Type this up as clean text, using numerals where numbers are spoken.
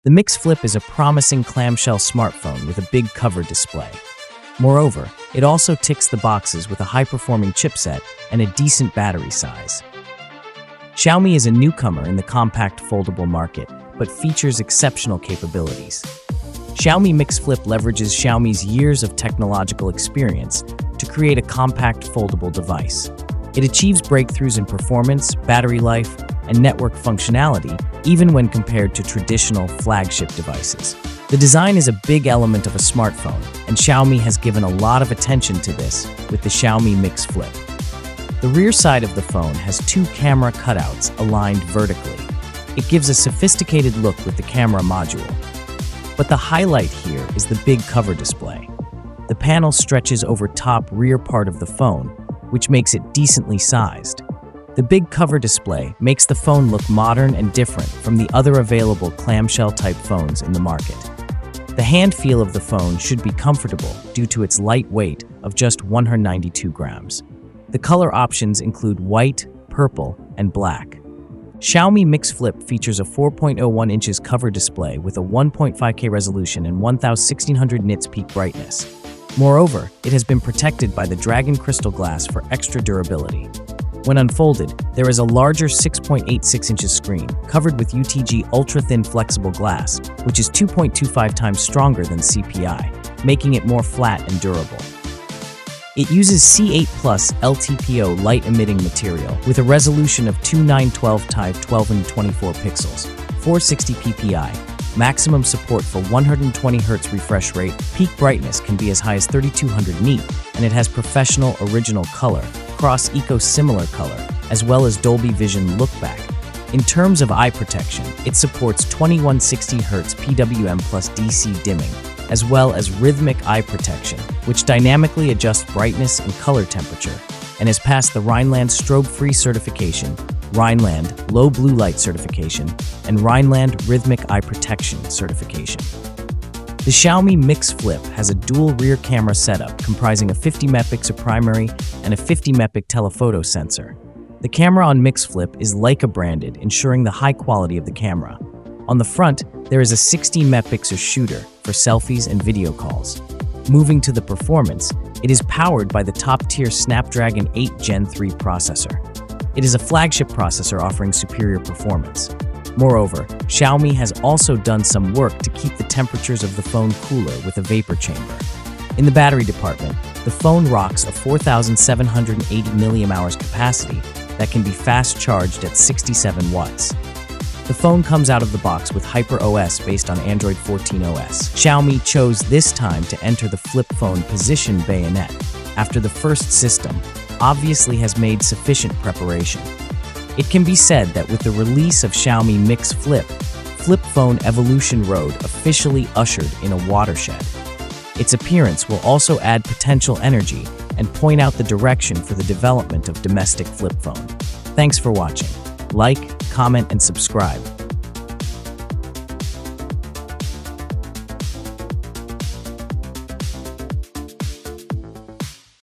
The MIX Flip is a promising clamshell smartphone with a big cover display. Moreover, it also ticks the boxes with a high-performing chipset and a decent battery size. Xiaomi is a newcomer in the compact foldable market, but features exceptional capabilities. Xiaomi MIX Flip leverages Xiaomi's years of technological experience to create a compact foldable device. It achieves breakthroughs in performance, battery life, and network functionality, even when compared to traditional flagship devices. The design is a big element of a smartphone, and Xiaomi has given a lot of attention to this with the Xiaomi MIX Flip. The rear side of the phone has two camera cutouts aligned vertically. It gives a sophisticated look with the camera module. But the highlight here is the big cover display. The panel stretches over top rear part of the phone, which makes it decently sized. The big cover display makes the phone look modern and different from the other available clamshell-type phones in the market. The hand feel of the phone should be comfortable due to its light weight of just 192 grams. The color options include white, purple, and black. Xiaomi MIX Flip features a 4.01 inches cover display with a 1.5K resolution and 1600 nits peak brightness. Moreover, it has been protected by the Dragon crystal glass for extra durability. When unfolded, there is a larger 6.86 inches screen covered with UTG ultra-thin flexible glass, which is 2.25 times stronger than CPI, making it more flat and durable. It uses C8 Plus LTPO light-emitting material with a resolution of 2912 x 1224 pixels, 460 ppi, maximum support for 120 Hz refresh rate, peak brightness can be as high as 3200 nit, and it has professional original color, cross-eco similar color, as well as Dolby Vision lookback. In terms of eye protection, it supports 2160 Hz PWM plus DC dimming, as well as rhythmic eye protection, which dynamically adjusts brightness and color temperature, and has passed the Rhineland strobe-free certification, Rhineland low blue light certification, and Rhineland rhythmic eye protection certification. The Xiaomi MIX Flip has a dual rear camera setup comprising a 50 megapixel primary and a 50 megapixel telephoto sensor. The camera on MIX Flip is Leica branded, ensuring the high quality of the camera. On the front, there is a 60 megapixel shooter for selfies and video calls. Moving to the performance, it is powered by the top-tier Snapdragon 8 Gen 3 processor. It is a flagship processor offering superior performance. Moreover, Xiaomi has also done some work to keep the temperatures of the phone cooler with a vapor chamber. In the battery department, the phone rocks a 4,780 mAh capacity that can be fast charged at 67 watts. The phone comes out of the box with Hyper OS based on Android 14 OS. Xiaomi chose this time to enter the flip phone position bayonet, after the first system obviously has made sufficient preparation. It can be said that with the release of Xiaomi MIX Flip, flip phone evolution road officially ushered in a watershed. Its appearance will also add potential energy and point out the direction for the development of domestic flip phone. Thanks for watching. Like, comment, and subscribe.